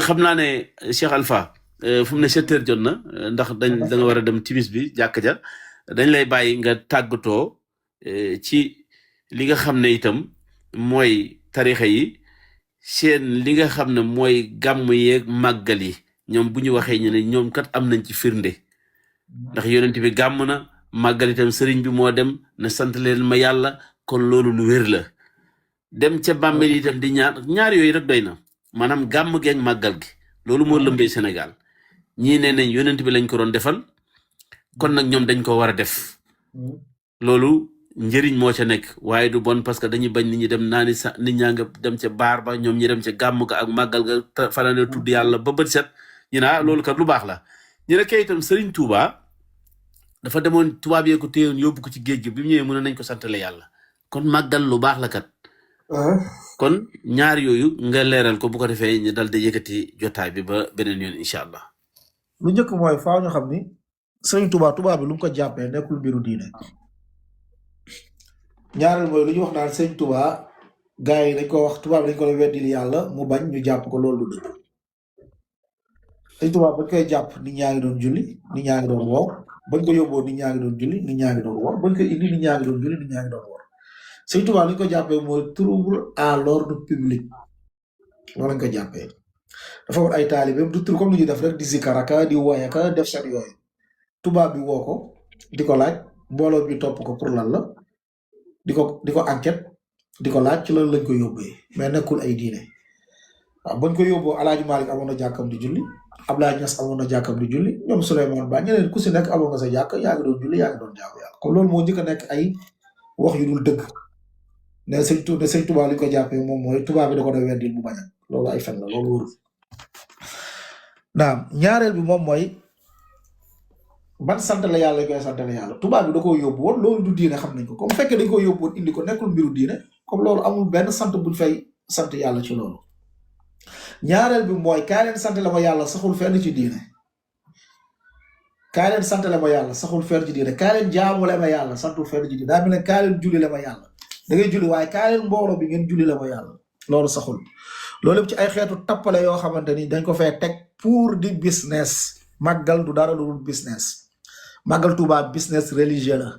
xam naa ne Cheikh Alpha fu mu ne 7 heures jot na ndax da nga war a dem timis bi jàkk ja dañ lay bàyyi nga tàggatoo ci li nga xam ne itam mooy tarixa yi seen li nga xam ne mooy gàmm yeeg màggal yi ñoom bu ñu waxee ñu ne ñoom kat am nañ ci firnde ndax yonent bi gàmm na màggal itam sëriñ bi moo dem na sant leen ma yàlla kon loolu lu wér la dem ca bàmmeel itam di ñaar yooyu rek doy na maanaam gàmm geeg màggal gi loolu moo lëmbee Sénégal ñii nee nañ yonent bi lañ ko doon defal kon nag ñoom dañ ko war a def loolu njëriñ moo ca nekk waaye du bon parce que dañuy bañ nit ñi dem naani sa nit ñaa nga dem ca baar ba ñoom ñi dem ca gàmm ga ak màggal ga fanaane tudd yàlla ba bët set ñu ne loolu kat lu baax la ñu ne kay itam Serigne Touba dafa demoon tubaab yee ko téyoon yóbbu ko ci géej gi bi mu ñëwee mu ne nañ ko santale yàlla kon màggal lu baax la kat kon ñaar yooyu nga leeral ko bu ko defee ñu dal di yëkkati jotaay bi ba beneen yoon incha allah. lu njëkk mooy faaw ñu xam ni Serigne Touba tubaab bi lu mu ko jàppee nekkul mbiru diine ñaareel mooy lu ñu wax naan Serigne Touba gars yi dañ ko wax tubaab bi dañ ko weddil yàlla mu bañ ñu jàpp ko loolu du dëgg Serigne Touba bañ koy jàpp nit ñaa ngi doon julli nit ñaa ngi doon woor bañ ko yóbboo nit ñaa ngi doon julli nit ñaa ngi doon woor bañ ko indi nit ñaa ngi doon julli nit ñaa ngi doon woor Serigne Touba li ñu ko jàppee mooy trouble à l'ordre public loolu lañ ko jàppee dafa war ay taalibeem du tur comme ni ñuy def rek di zikaraka di woyaka def seen yooyu tubaab bi woo ko di ko laaj mbooloo bi topp ko pour lan la di ko enquête di ko laaj ci loolu lañ ko yóbbee mais nekkul ay diine waaw bañ ko yóbboo Alaaji Malik amoon na jàkkam di julli Abdoulaye Niass amoon na jàkkam di julli ñoom Souleymane Ba ñeneen ku si nekk amoon nga sa jàkk yaa ngi doon julli yaa ngi doon jaamu yàlla comme loolu moo njëkk a nekk ay wax yu dul dëgg ne sëñ tubaab li ko jàppee moom mooy tubaab bi da ko doon weddil bu bañ loolu ay fen la loolu wërul naam ñaareel bi moom mooy ban sant la yàlla koy sant la yàlla tubaab bi da koo yóbbu woon loolu du diine xam nañ ko comme fekkee dañ ko yóbbu woon indi ko nekkul mbiru diine comme loolu amul benn sant buñ fay sant yàlla ci loolu ñaareel bi mooy kaay leen sant la ma yàlla saxul fenn ci diine kaay leen sant la ma yàlla saxul fenn ci diine kaay leen jaamu la ma yàlla santul fenn ci diine daa mel ne kaay leen julli la ma yàlla da ngay julli waaye kaay leen mbooloo bi ngeen julli la ma yàlla loolu saxul loolu yëpp ci ay xeetu tappale yoo xamante ni dañ ko fee teg pour di business màggal du dara lu dul business màggal Touba business religieux la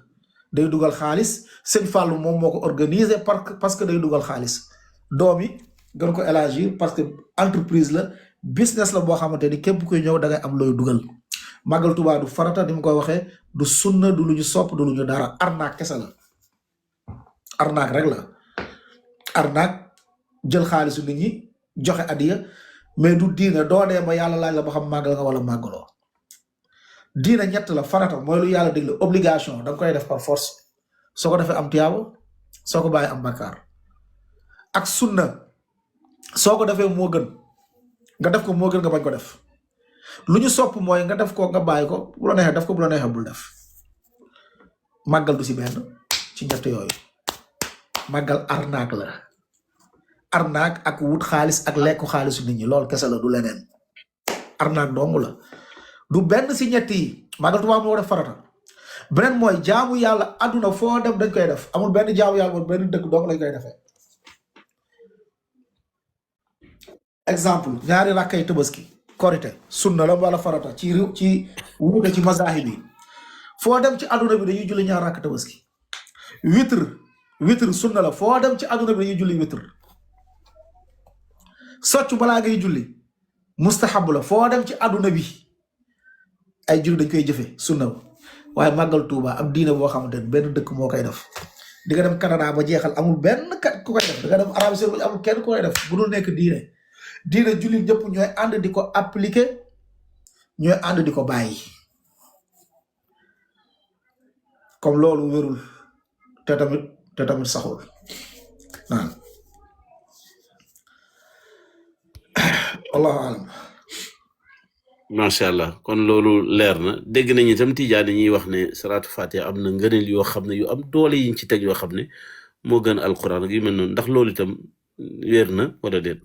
day dugal xaalis sëñ Fallou moom moo ko organiser parce que day dugal xaalis doom yi gën ko élargir parce que entreprise la business la boo xamante ni képp kuy ñëw da ngay am looy dugal màggal Touba du farata ni mu koy waxee du sunna du lu ñu sopp du lu ñu dara arnaque kese la arnaque rek la arnaque jël xaalisu nit ñi joxe adiya mais du diine doo dee ba yàlla laaj la ba xam màggal nga wala màggaloo diine ñett la farata mooy lu yàlla digle obligation da nga koy def par force soo ko defee am tiyaabo soo ko bàyyi am bakkaar ak sunna soo ko defee moo gën nga def ko moo gën nga bañ ko def lu ñu sopp mooy nga def ko nga bàyyi ko bu la neexee def ko bu la neexee bul def màggal du si benn ci ñett yooyu màggal arnaque la arnaque ak wut xaalis ak lekku xaalisu nit ñi loolu kese la du leneen arnaque dong la du benn si ñett yi màggal Tuubaa moo def farata beneen mooy jaamu yàlla àdduna foo dem dañ koy def amul benn jaamu yàlla moom benn dëkk dong lañ koy defee exemple ñaari rakkay tabaski korite sunna la wala farata ci wuute ci mazahib yi foo dem ci àdduna bi dañuy julli ñaar rakk tabaski witr sunna la foo dem ci àdduna bi dañuy julli witr soccu balaa ngay julli mustahab la foo dem ci àdduna bi ay julli dañ koy jëfe sunna waaye màggal Tuuba ab diine boo xamante ne benn dëkk moo koy def di nga dem Canada ba jeexal amul benn kat ku koy def di nga dem Arabie Saoudite amul kenn ku koy def bu dul nekk diine jullit ñëpp ñooy ànd di ko appliquer ñooy ànd di ko bàyyi comme loolu wérul te tamit saxul naan wallahu alam macha allah kon loolu leer na dégg nañu itam tijaan ñuy wax ne salaatu fatiha am na ngëneel yoo xam ne yu am doole yiñ ci teg yoo xam ne moo gën alquran ak yu mel noonu ndax loolu itam wér na wala déet